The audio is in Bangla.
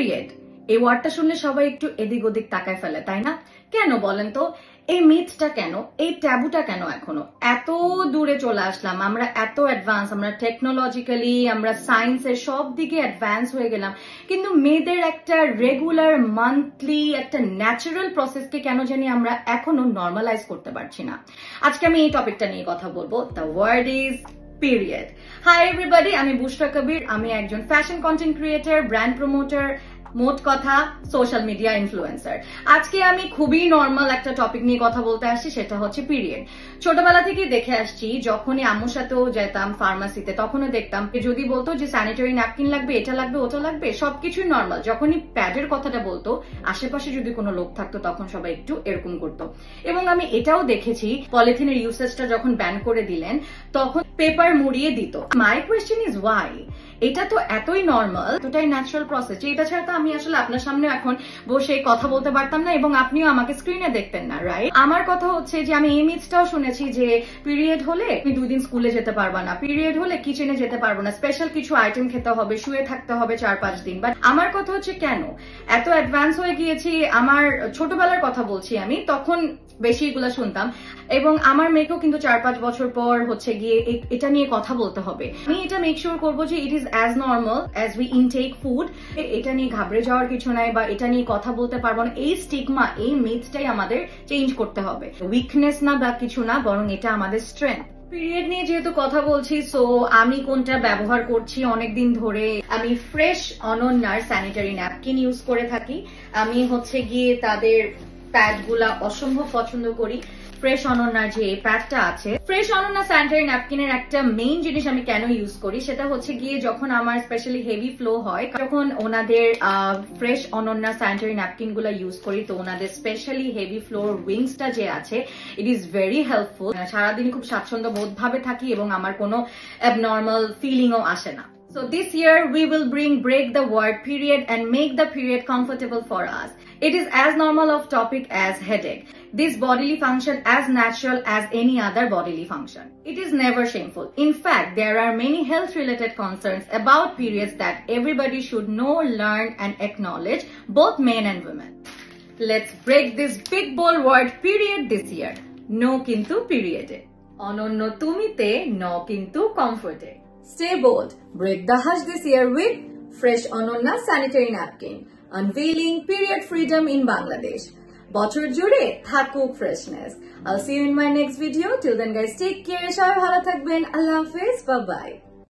পিরিয়ড এই ওয়ার্ডটা শুনলে সবাই একটু এদিক ওদিক তাকায় ফেলে, তাই না? কেন বলেন তো? এই মিথটা কেন, এই ট্যাবুটা কেন? এখনো এত দূরে চলে আসলাম আমরা, এত অ্যাডভান্স, আমরা টেকনোলজিক্যালি, আমরা সায়েন্সের সব দিকে অ্যাডভান্স হয়ে গেলাম, কিন্তু মেয়েদের একটা রেগুলার মান্থলি একটা ন্যাচারাল প্রসেসকে কেন জানি আমরা এখনো নর্মালাইজ করতে পারছি না। আজকে আমি এই টপিকটা নিয়ে কথা বলবো। The word is period. Hi everybody, আমি বুশরা কবির। আমি একজন fashion content creator, brand promoter, মোট কথা সোশ্যাল মিডিয়া ইনফ্লুয়েন্সার। আজকে আমি খুবই নর্মাল একটা টপিক নিয়ে কথা বলতে আসছি, সেটা হচ্ছে পিরিয়ড। ছোটবেলা থেকে দেখে আসছি, যখনই আম্মুর সাথেও যেতাম ফার্মাসিতে, তখনও দেখতাম যদি বলতো যে স্যানিটারি ন্যাপকিন লাগবে, এটা লাগবে, ওটা লাগবে, সবকিছুই নর্মাল। যখনই প্যাডের কথাটা বলতো, আশেপাশে যদি কোনো লোক থাকতো তখন সবাই একটু এরকম করতো। এবং আমি এটাও দেখেছি, পলিথিনের ইউসেজটা যখন ব্যান করে দিলেন তখন পেপার মুড়িয়ে দিত। My question is Y? এটা তো এতই নর্মাল, এতটাই ন্যাচারাল প্রসেস, যে এটা ছাড়া তো আমি আসলে আপনার সামনে এখন বসে কথা বলতে পারতাম না এবং আপনিও আমাকে স্ক্রিনে দেখতেন না, রাইট? আমার কথা হচ্ছে যে আমি এই মিথটাও শুনেছি যে পিরিয়ড হলে তুমি 2 দিন স্কুলে যেতে পারবা না, পিরিয়ড হলে কিচেনে যেতে পারবো না, স্পেশাল কিছু আইটেম খেতে হবে, শুয়ে থাকতে হবে 4-5 দিন। বাট আমার কথা হচ্ছে কেন এত অ্যাডভান্স হয়ে গিয়েছি? আমার ছোটবেলার কথা বলছি আমি, তখন বেশি এগুলো শুনতাম এবং আমার মেয়েকেও কিন্তু 4-5 বছর পর হচ্ছে গিয়ে এটা নিয়ে কথা বলতে হবে। আমি এটা মেক শিওর করবো যে it is as normal as we intake food. এটা নিয়ে ঘাবড়ে যাওয়ার কিছু নাই বা এটা নিয়ে কথা বলতে পারবো না, এই স্টিগমা, এই মিথটাই আমাদের চেঞ্জ করতে হবে। উইকনেস না বা কিছু না, বরং এটা আমাদের স্ট্রেংথ। পিরিয়ড নিয়ে যেহেতু কথা বলছি, সো আমি কোনটা ব্যবহার করছি অনেকদিন ধরে, আমি ফ্রেশ অনন্যার স্যানিটারি ন্যাপকিন ইউজ করে থাকি। আমি হচ্ছে গিয়ে তাদের প্যাড গুলা অসম্ভব পছন্দ করি। ফ্রেশ অনন্যার যে প্যাডটা আছে, ফ্রেশ অনন্যা স্যানিটারি ন্যাপকিনের একটা মেইন জিনিস আমি কেন ইউজ করি সেটা হচ্ছে গিয়ে যখন আমার স্পেশালি হেভি ফ্লো হয়, যখন ওনাদের ফ্রেশ অনন্যা স্যানিটারি ন্যাপকিন গুলা ইউজ করি, তো ওনাদের স্পেশালি হেভি ফ্লোর উইংসটা যে আছে, ইট ইজ ভেরি হেল্পফুল। সারাদিন খুব স্বাচ্ছন্দ্য বোধ ভাবে থাকি এবং আমার কোনো অ্যাবনর্মাল ফিলিংও আসে না। So this year we will break the word period and make the period comfortable for us. It is as normal of topic as headache. This bodily function as natural as any other bodily function. It is never shameful. In fact, there are many health related concerns about periods that everybody should know, learn and acknowledge, both men and women. Let's break this big bold word period this year. No kintu period. Ononno tumite no kintu comforte. Stay bold. Break the hush this year with Fresh Ononna Sanitary Napkin. Unveiling period freedom in Bangladesh. বছর জুড়ে থাকুক freshness. I'll see you in my next video. Till then guys, take care. সবাই ভালো থাকবেন। আল্লাহ হাফেজ। Bye bye.